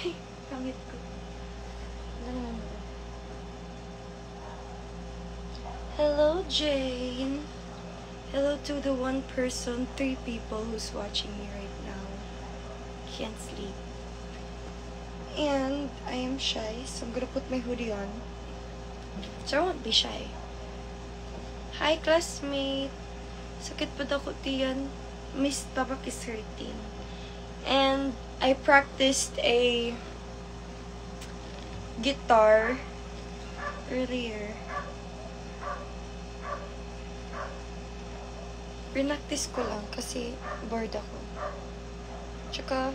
Ay, pangit ko. Hello, Jane. Hello to the 1 person, 3 people who's watching me right now. Can't sleep. And I am shy, so I'm gonna put my hoodie on. So I won't be shy. Hi, classmate. Sakit pa daw ko tiyan. Miss Papa Kiss 13. And I practiced a guitar earlier. Pinaktis ko lang kasi bored ako. Tsaka,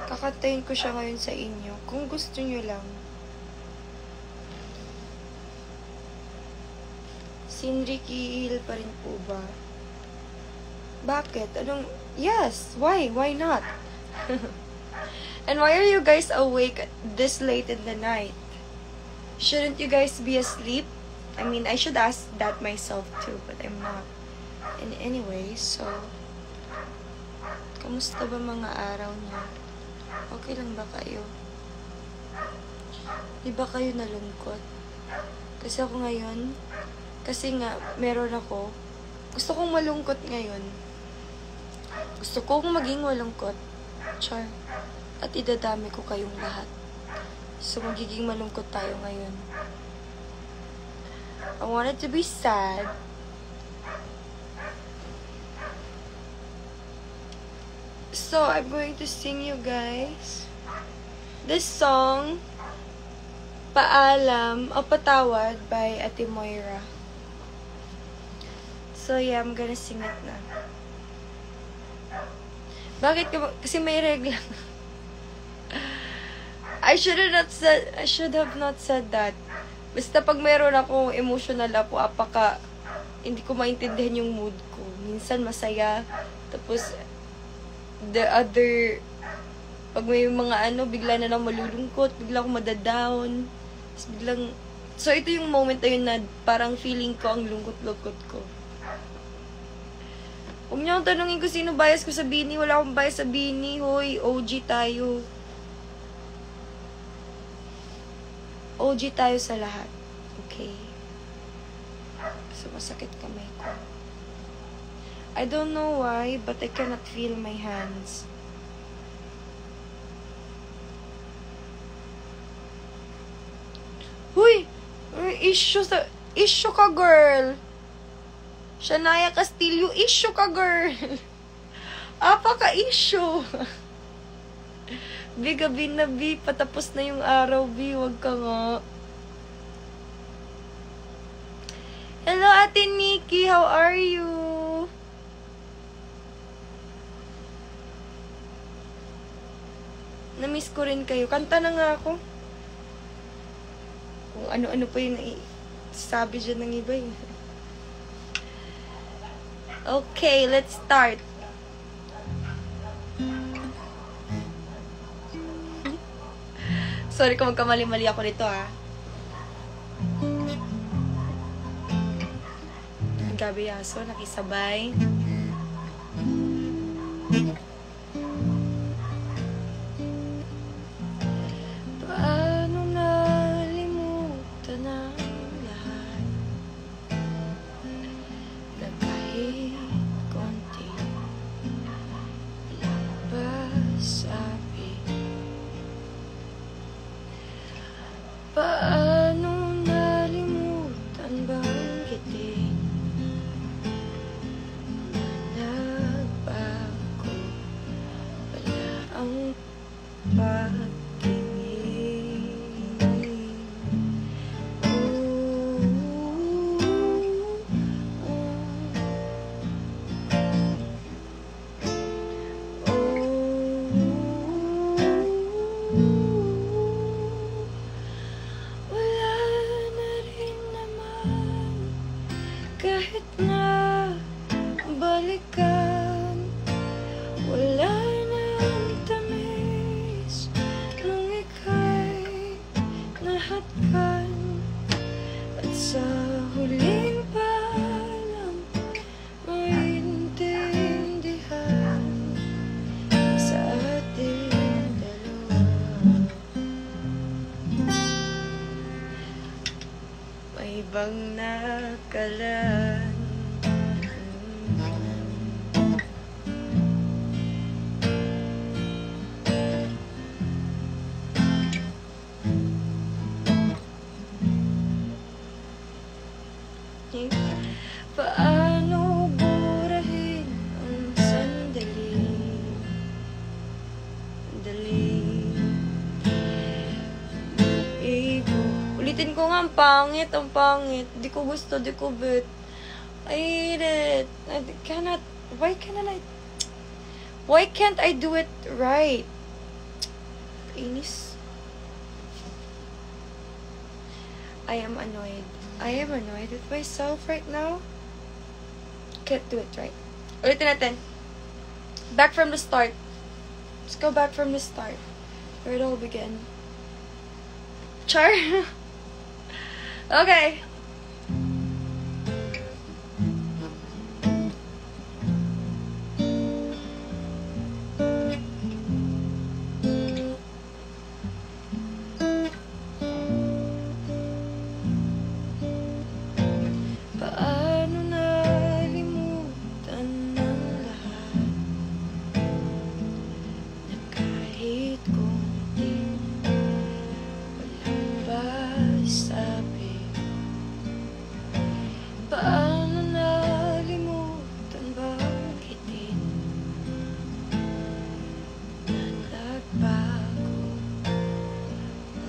kakantayin ko siya ngayon sa inyo. Kung gusto nyo lang. Si Enrique Hill pa rin po ba? Bakit? Anong... Yes! Why? Why not? And why are you guys awake this late in the night? Shouldn't you guys be asleep? I mean, I should ask that myself too, but I'm not. And anyway, so... Kamusta ba mga araw niyo? Okay lang ba kayo? Di ba kayo nalungkot? Kasi ako ngayon, kasi nga, meron ako, gusto kong malungkot ngayon. Gusto kong maging malungkot. Char. At idadami ko kayong lahat. So, magiging malungkot tayo ngayon. I wanted to be sad. So, I'm going to sing you guys this song, Paalam o Patawad by Ate Moira. So, yeah, I'm gonna sing it na. Bakit ka kasi may regla. I should have not said that. Basta pag mayroon akong emotional ako, apaka hindi ko maintindihan yung mood ko. Minsan masaya, tapos the other, pag may mga bigla na lang malulungkot, bigla akong madadown, tapos biglang, so ito yung moment na yun na parang feeling ko ang lungkot-lungkot ko. Huwag niyo akong tanongin kung sino bias ko sa Bini. Wala akong bias sa Bini. Hoy, OG tayo. OG tayo sa lahat. Okay? So, masakit kamay ko. I don't know why, but I cannot feel my hands. Huy! Issue ka, girl! Shania Castillo, issue ka, girl! Apaka-issue! Bi, gabi na, Bi. Patapos na yung araw, Bi. Huwag ka nga. Hello, Ate Nikki. How are you? Na-miss ko rin kayo. Kanta na nga ako. Kung ano-ano pa yung sabi dyan ng iba eh. Okay, let's start. Sorry kung magkamali-mali ako nito ah. Gabi Yaso, nakisabay. Paano nalimutan ang lahat na kahit konti lang ba sabi? Paano nalimutan banggitin na nagbago pala ang pagtingin? Wala na rin naman kahit na balikan. Wala na ang tamis nung ika'y nahadkan. At sa huling paalam maintindihan sa ating dalawa. bang nakalan? Paano burahin ang sandali? Ulitin ko nga, ang pangit. Di ko gusto, di ko bet. I hate it. Why can't I do it right? Inis. I am annoyed with myself right now. Can't do it right. Ulitin natin. Back from the start. Let's go back from the start. Where it all began. Char. Okay. Paano nalimutan ng lahat na kahit konti walang pasabi? Paano nalimutan banggitin na nagbago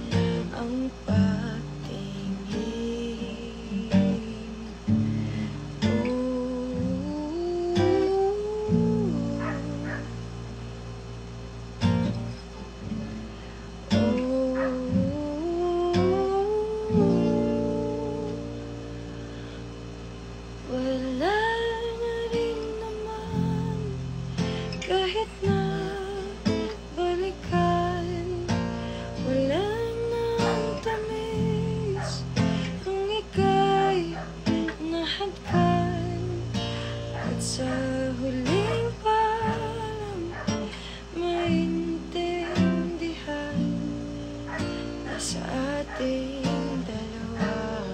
na lang ang wala na rin naman kahit na balikan. Wala na ang tamis kung ika'y nahadkan. At sa huling palam maintindihan na sa ating dalawa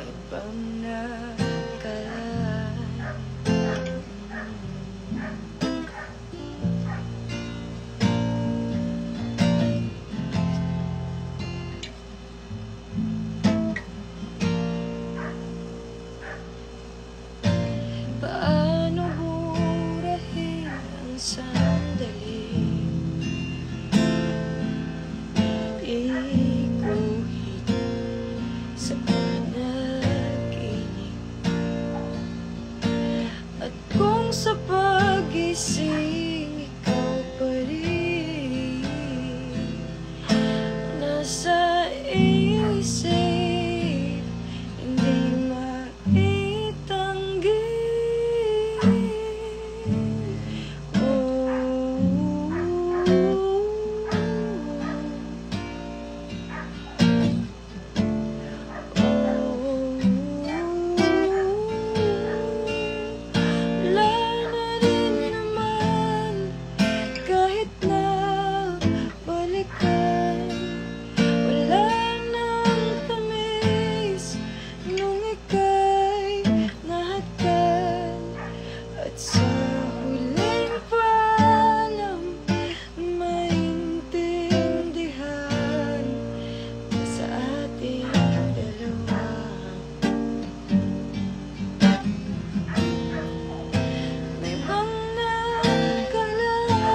ibang nakalan. Paano burahin ang sandali? Iguhit sa panaginip. At kung sa pagising ikaw pa rin nasa isip, hindi maitanggi. Wala na rin naman kahit na balikan. Wala nang tamis nung ika'y nahadkan. At sa huling palam maintindihan na sa ating dalawa may bang nakalaan?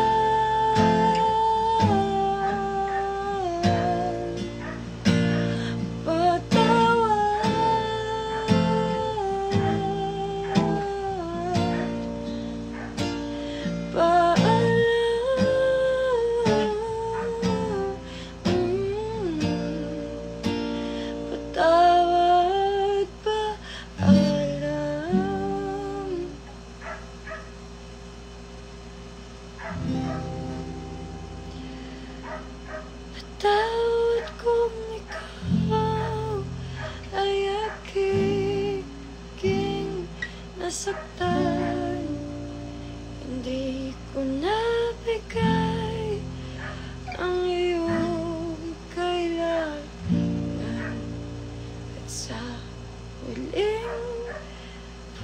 Patawad, paalam. Patawad kung ikaw ay aking nasaktan. Hindi ko nabigay ang iyong kaya. huling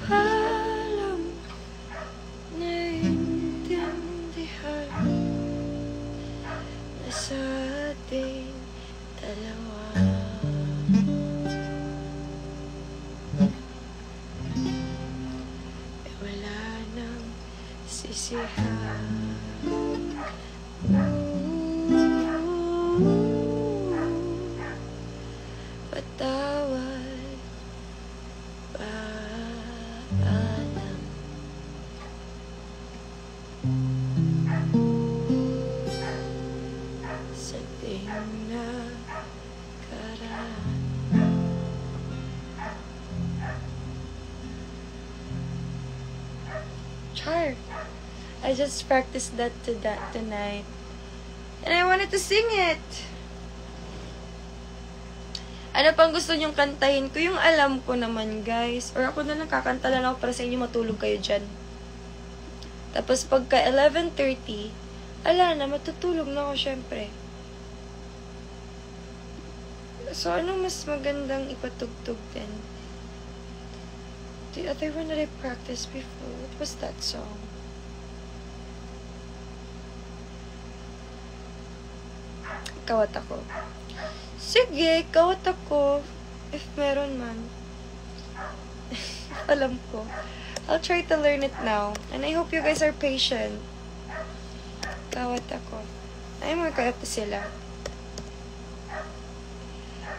paalam, naiintindihan na sa ating dalawa wala nang sisihan. Patawad, paalam. Sa ating nakaraan. Char! I just practiced that tonight. And I wanted to sing it. Ano pang gusto nyong kantahin ko? Yung alam ko naman, guys. Or ako na lang kakanta lang ako para sa inyo, matulog kayo dyan. Tapos pagka 11:30, ala na, matutulog na ako syempre. So, anong mas magandang ipatugtog din? The other one that I practiced before, what was that song? Kawat ako. Sige, kawat ako. If meron man. Alam ko. I'll try to learn it now. And I hope you guys are patient. Kawat ako. Ayaw mo ikawat sila.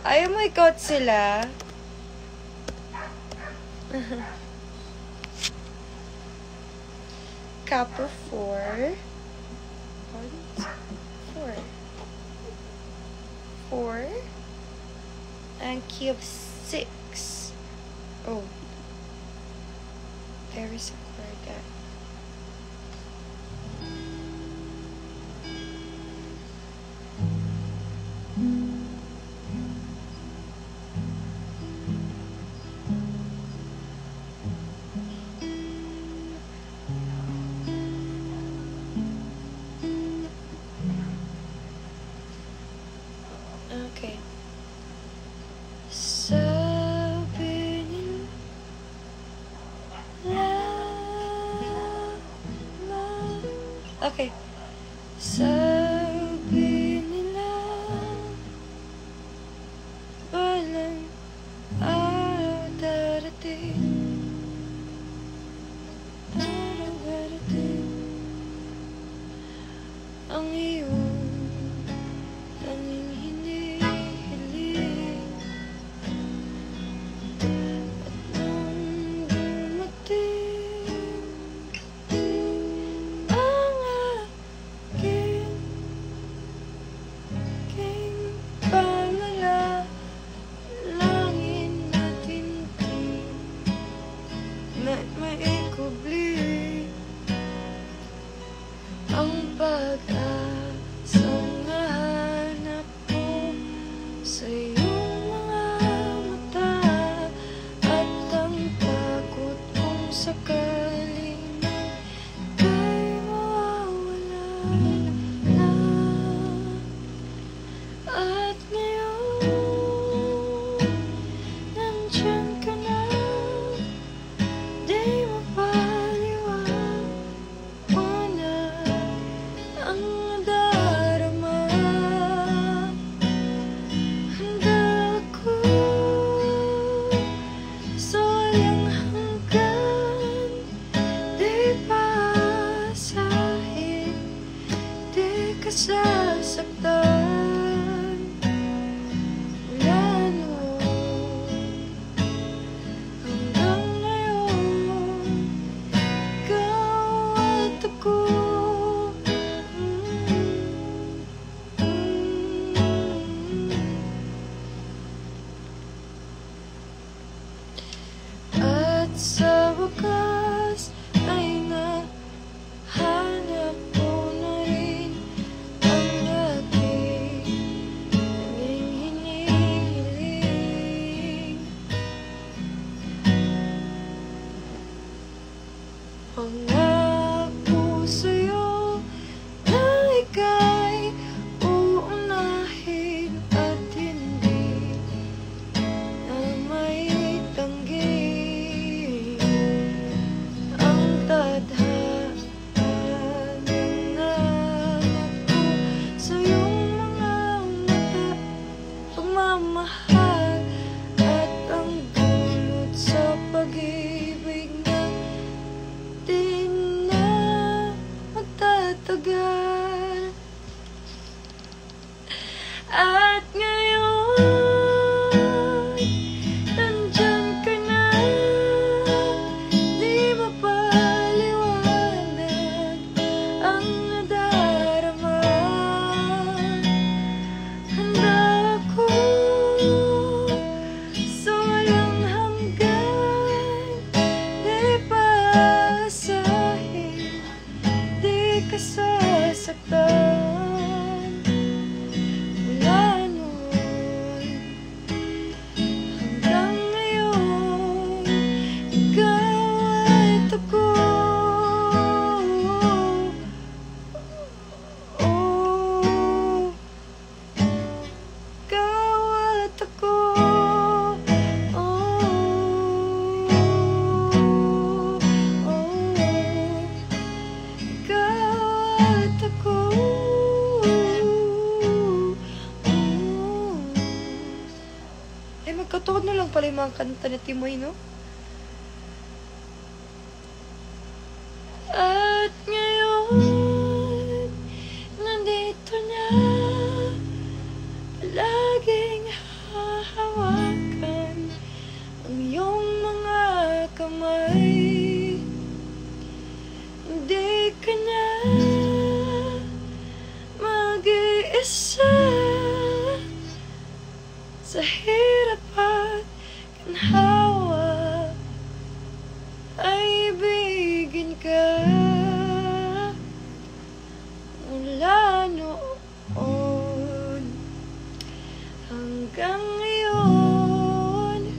Ayaw mo ikawat sila. Capo 4. 4 and key of 6. Oh, there is a chord that okay. Sabi nila, okay. Sabi nila, walang araw darating. Araw darating ang iyong tanging hinihiling. At nang dumating ang aking panalangin natin na maikubli ang pag-asang nahanap ko sa iyong mga mata at ang takot kung sakaling ika'y mawawala na. At ngayon, nandyan ka na, di mapaliwanag ang nadarama. Handa ako sa walang hanggan, di paasahin, di ka sasaktan. Mula noon hanggang ngayon, ikaw at ako. At sa wakas ay nahanap ko na rin ang aking naging hinihiling. Pangako sa'yo na ika'y uunahin at hindi na may tanggi. pag-ibig na di na magtatagal. At ngayon, nandyan ka na, di mapaliwanag ang nadarama. Handa ako sa walang hanggan, di paasahin, di ka sasaktan. Mula noon hanggang ngayon, ikaw at ako. Oh, ikaw at ako. Oh, ikaw at ako. Ay, magkatuon na lang pala yung mga kanta ni Timoy, no? At ngayon, nandito na, palaging hahawakan ang iyong mga kamay. Hindi ka na mag-iisa sa hirap at ginhawa, ay ibigin ka. Mula noon hanggang ngayon,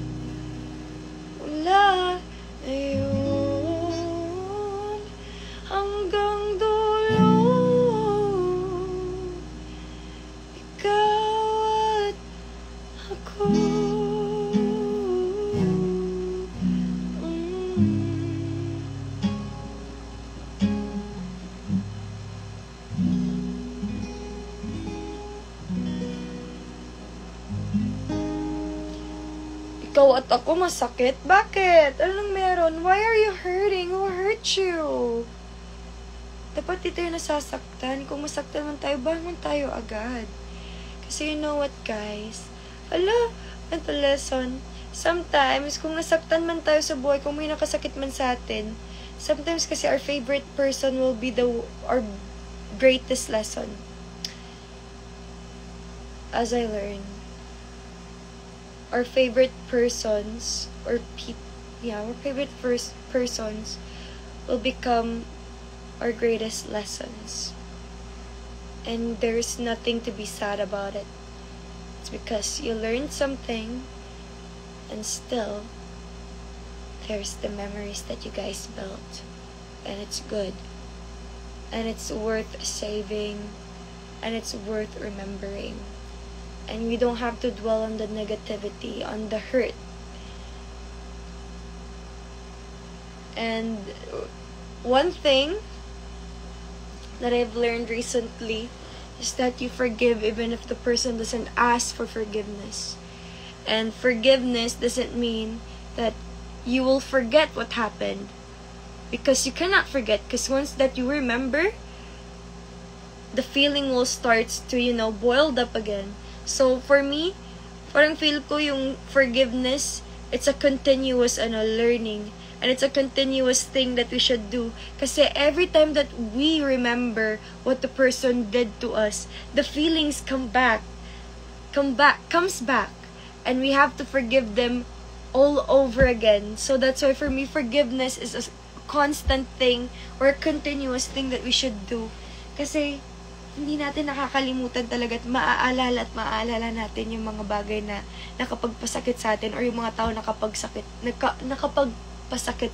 mula ngayon hanggang dulo, ikaw at ako. Ikaw at ako masakit? Bakit? Anong meron? Why are you hurting? Who hurt you? Dapat di tayo nasasaktan. Kung masaktan man tayo, bangon tayo agad. Kasi you know what, guys? Hala, ito lesson. Sometimes, kung nasaktan man tayo sa buhay, kung may nakasakit man sa atin, sometimes kasi our favorite person will be our greatest lesson. As I learned, our favorite persons or our favorite persons will become our greatest lessons. And there's nothing to be sad about it. It's because you learned something, and still there's the memories that you guys built, and it's good, and it's worth saving, and it's worth remembering. And we don't have to dwell on the negativity, on the hurt. And one thing that I've learned recently is that you forgive even if the person doesn't ask for forgiveness. And forgiveness doesn't mean that you will forget what happened, because you cannot forget, because once that you remember, the feeling will start to, boiled up again. So, for me, parang feel ko yung forgiveness, it's a continuous learning. And it's a continuous thing that we should do. Kasi every time that we remember what the person did to us, the feelings comes back. And we have to forgive them all over again. So, that's why for me, forgiveness is a constant thing or a continuous thing that we should do. Kasi, hindi natin nakakalimutan talaga at maaalala natin yung mga bagay na nakapagpasakit sa atin or yung mga tao nakapagpasakit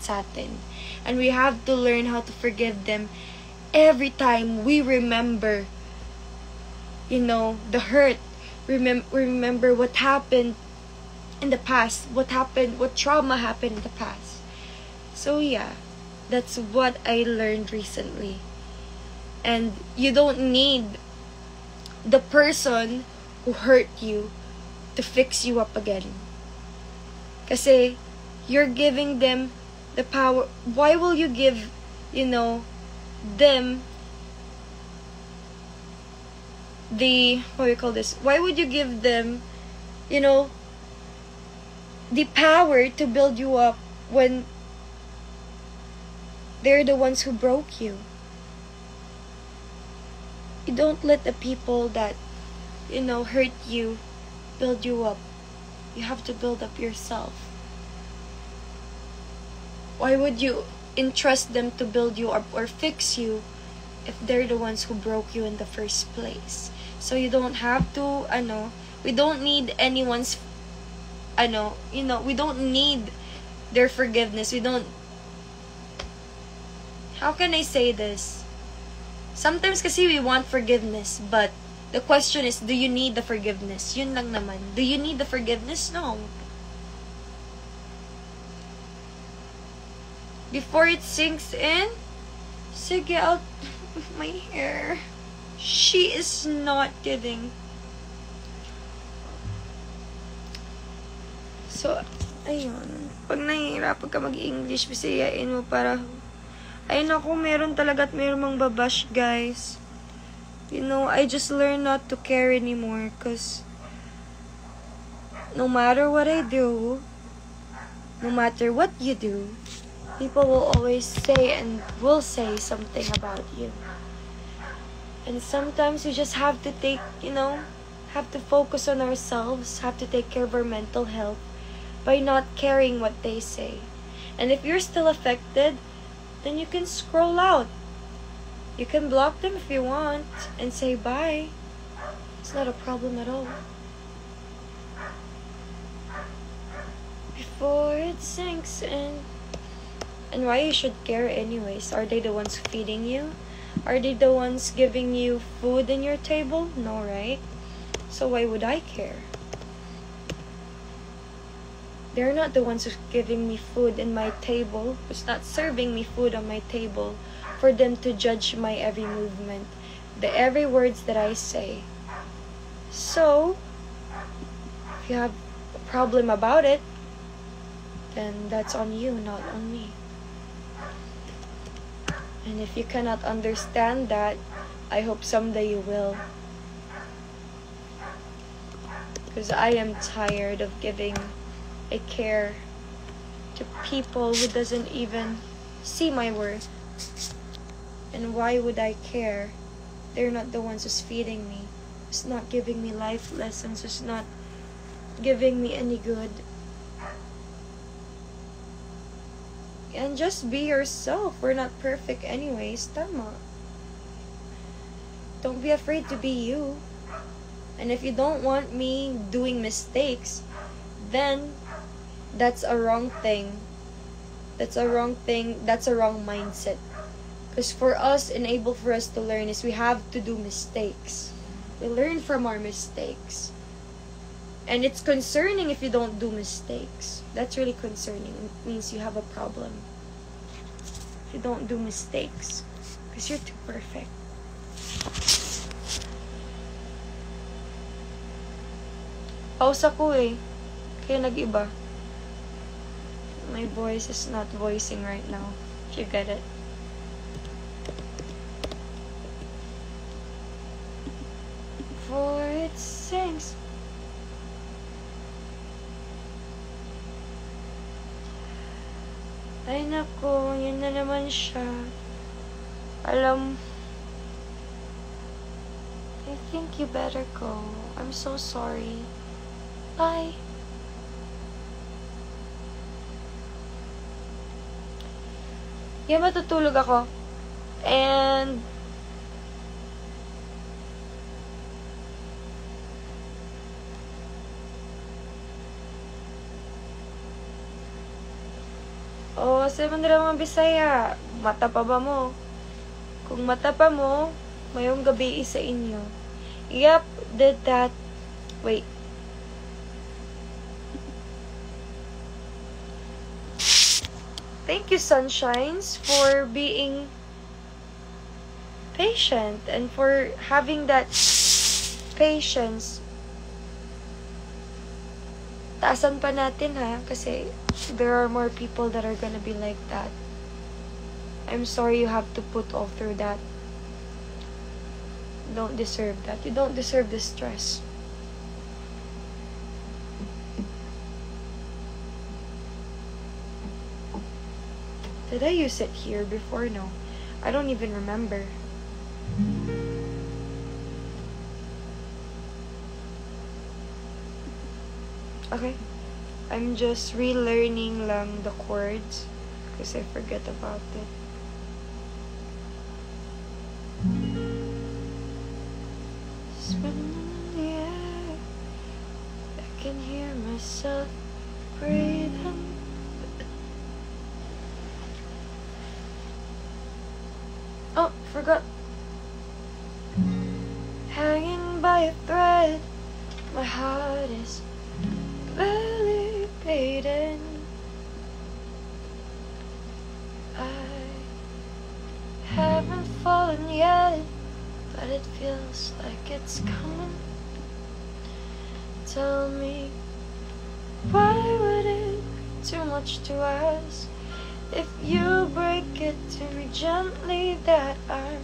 sa atin. And we have to learn how to forgive them every time we remember, the hurt. Remember what happened in the past, what trauma happened in the past. So yeah, that's what I learned recently. And you don't need the person who hurt you to fix you up again. Kasi you're giving them the power. Why will you give, them the, what do you call this? Why would you give them, the power to build you up when they're the ones who broke you? You don't let the people that, hurt you build you up. You have to build up yourself. Why would you entrust them to build you up or fix you if they're the ones who broke you in the first place? So you don't have to, we don't need anyone's, we don't need their forgiveness. How can I say this? Sometimes kasi we want forgiveness, but the question is, do you need the forgiveness? Yun lang naman. Do you need the forgiveness? No. Before it sinks in, sige, out my hair. She is not kidding. So, ayun. Pag nahihirapan ka mag-English, bisayain mo para, ay naku, meron talaga at meron mang babash, guys. I just learned not to care anymore, because no matter what I do, no matter what you do, people will always say and will say something about you. And sometimes we just have to have to focus on ourselves, have to take care of our mental health by not caring what they say. And if you're still affected, then you can scroll out. You can block them if you want and say bye. It's not a problem at all. Before it sinks in. And why you should care anyways? Are they the ones feeding you? Are they the ones giving you food in your table? No, right? So why would I care? They're not the ones who's giving me food in my table, who's not serving me food on my table, for them to judge my every movement, the every words that I say. So, if you have a problem about it, then that's on you, not on me. And if you cannot understand that, I hope someday you will. Because I am tired of giving a care to people who doesn't even see my worth. And why would I care? They're not the ones who's feeding me, who's not giving me life lessons, who's not giving me any good. And just be yourself. We're not perfect anyways. Tama. Don't be afraid to be you. And if you don't want me doing mistakes, then that's a wrong thing. That's a wrong thing. That's a wrong mindset. Because for us, enable for us to learn is we have to do mistakes. We learn from our mistakes. And it's concerning if you don't do mistakes. That's really concerning. It means you have a problem. If you don't do mistakes. Because you're too perfect. Pause ako eh. Kaya nag-iba. My voice is not voicing right now. If you get it. For it sings. Ay nako, yun na naman siya. Alam, I think you better go. I'm so sorry. Bye. Yeah, matutulog ako. And sa mga mga Bisaya, mata pa ba mo? Kung mata pa mo, mayong gabi sa inyo. Yep, did that. Wait. Thank you, Sunshines, for being patient and for having that patience taasan pa natin ha, kasi there are more people that are gonna be like that. I'm sorry you have to put all through that. You don't deserve that. You don't deserve the stress. Did I use it here before? No. I don't even remember. Okay. I'm just relearning lang the chords because I forget about it. Spinning in the air, I can hear myself breathing. Oh, forgot. Hanging by a thread, my heart is barely beating. I haven't fallen yet, but it feels like it's coming. Tell me, why would it be too much to ask? If you break it to me gently, that I'm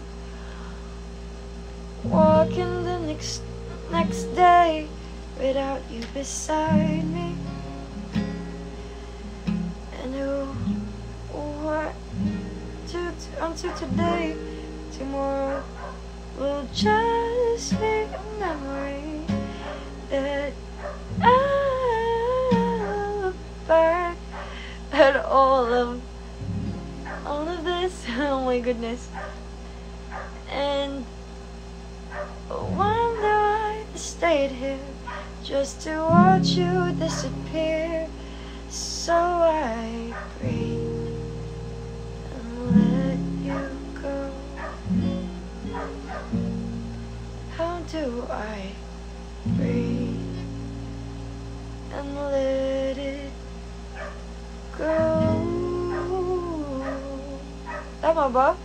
walking the next day without you beside me. And what until today, tomorrow will just be a memory that I'll look back at all of this. Oh my goodness. And wonder why I stayed here just to watch you disappear. So I breathe and let you go. How do I breathe and let it go? Tama ba?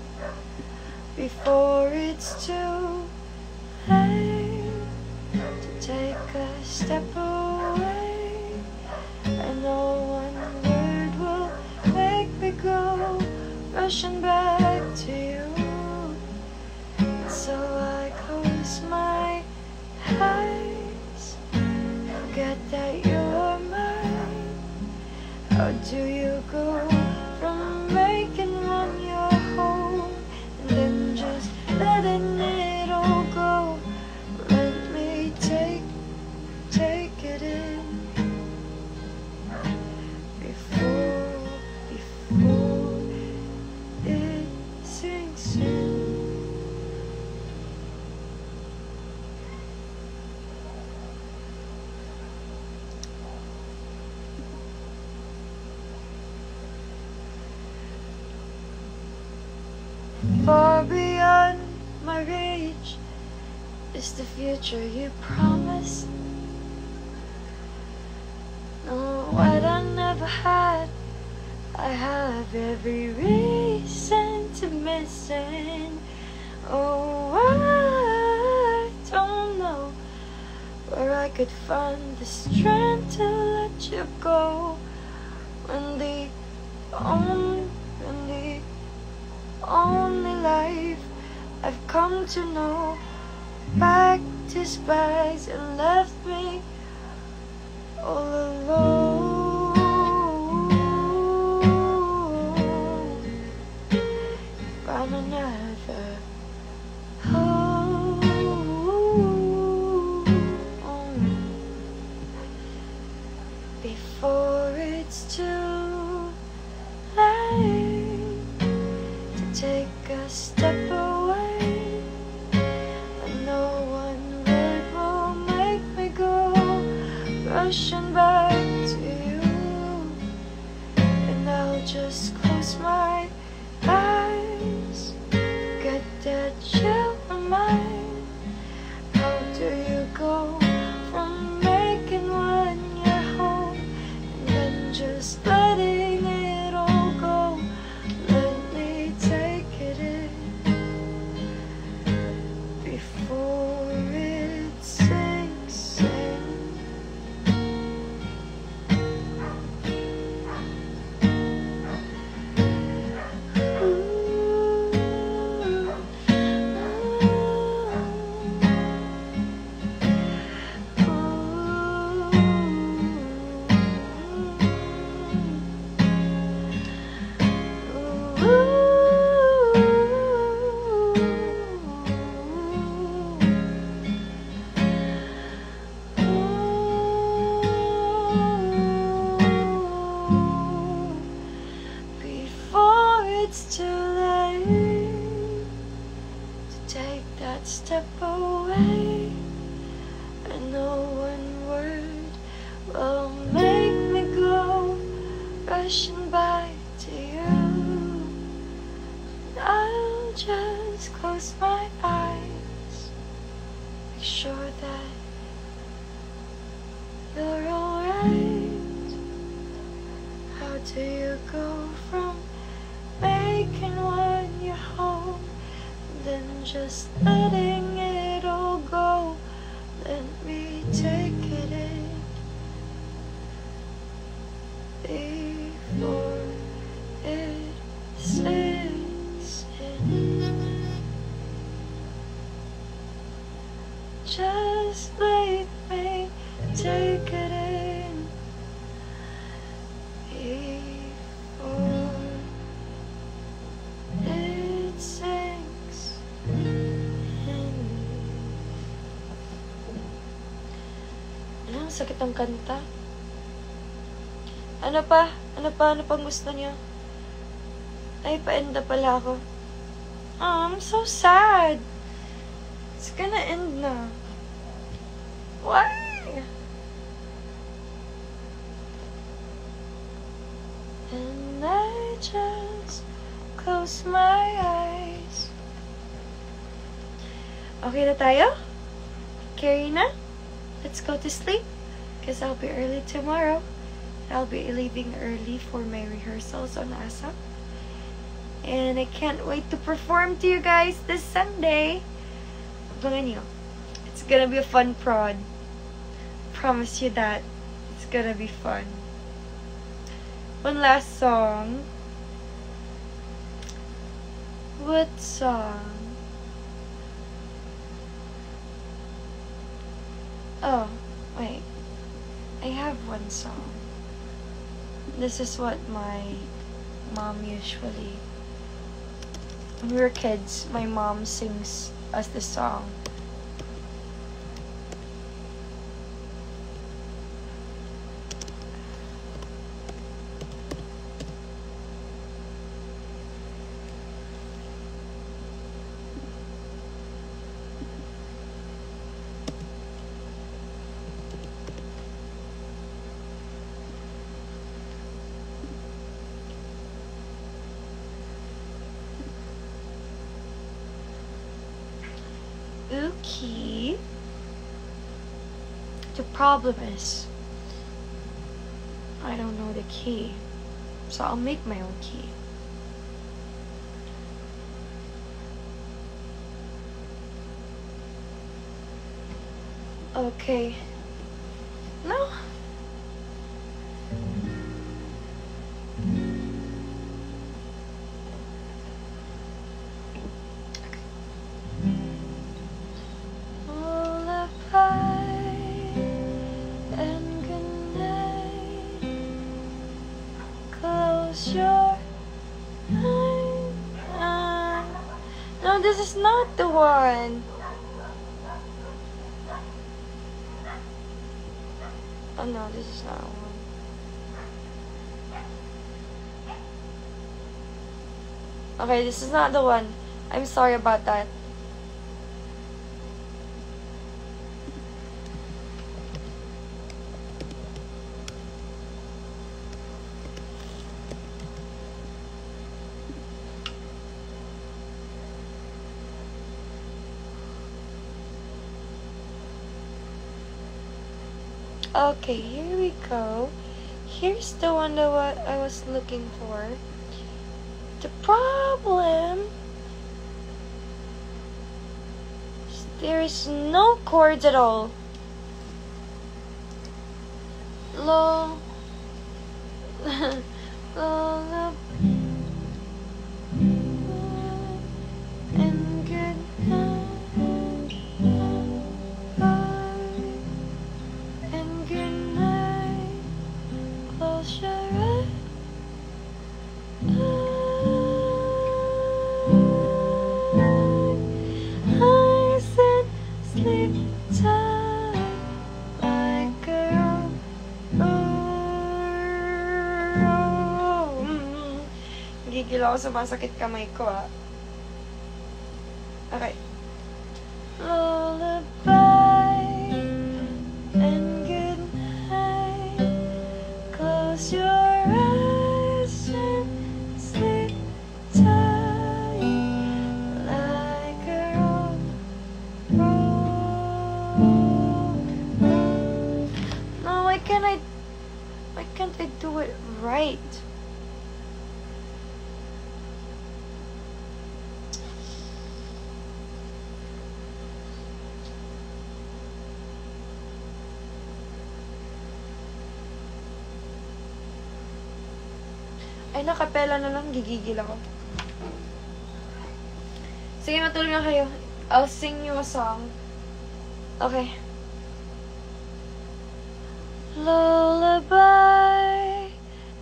Before it's too late to take a step away, I know one word will make me go rushing back to you. So I close my eyes, forget that you're mine. How do you go from making one your home and then just letting it all go? Let me take it in before it sinks in. Far beyond my reach is the future you promised. No, what I never had, I have every reason to miss it. Oh, I don't know where I could find the strength to let you go when the only life I've come to know packed his bags and left me all alone. Found another home before it's too late to take a step away. I know one word will make me go rushing back to you, and I'll just close my eyes, get that you are mine. How do you go from making one your home and then just letting it all go? Let me take it in before it sinks in. it's too late to take that step away, and no one word will make me go rushing back to you. I'll just close my eyes, make sure that you're alright. How do you go from making one your home, then just letting it all go? Let me take it in before it sinks in. Just let me take it in before it sinks in. Ang sakit ang kanta. Ano pa? Ano pang gusto niyo? Ay, pa-end na pala ako. Oh, I'm so sad. It's gonna end na. Why? And I just close my eyes. Okay na tayo? Karina? Let's go to sleep. Because I'll be early tomorrow. I'll be leaving early for my rehearsals on ASAP. And I can't wait to perform to you guys this Sunday. Abangan nyo. It's gonna be a fun prod. Promise you that. It's gonna be fun. One last song. What song? Oh, wait. I have one song. This is what my mom usually... When we were kids, my mom sings us the song. Okay. The problem is, I don't know the key. So I'll make my own key. Okay. No. No, this is not the one. Oh no, this is not one. Okay, this is not the one. I'm sorry about that. Okay, here we go. Here's the one that I was looking for. The problem is there is no chords at all. Low. Low. And good night. And good night. Close your eyes. I said sleep tight, my girl. Gigil ako, sumasakit kamay ko, ah. Okay. Lullaby and good night. Close your eyes and sleep tight like a No, why can't I do it right? Ay, nakapela na lang. Gigigil ako. Sige, matulog na kayo. I'll sing you a song. Okay. Lullaby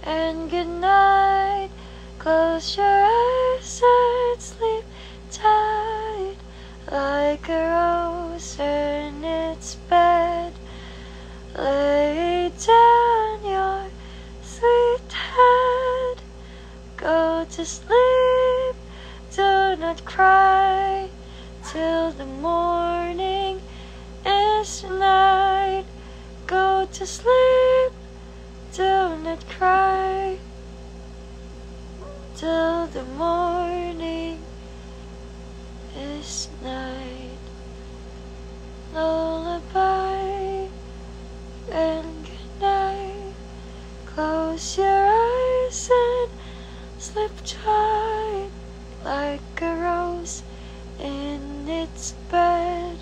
and good night. Close your eyes and sleep tight like a rose in its bed. Lay down your sweet head. Go to sleep. Do not cry till the morning is night. Go to sleep. Do not cry till the morning is night. Lullaby and good night. Close your eyes and sleep tight like a rose in its bed.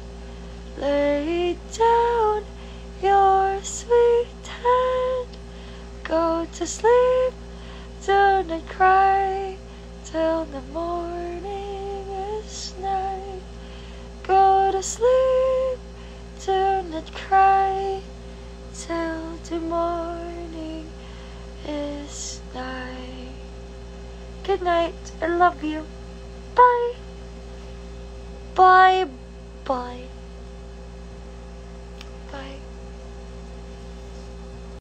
Lay down your sweet head. Go to sleep. Do not cry till the morning is night. Go to sleep. Do not cry till the morning is night. Good night. I love you. Bye. Bye. Bye.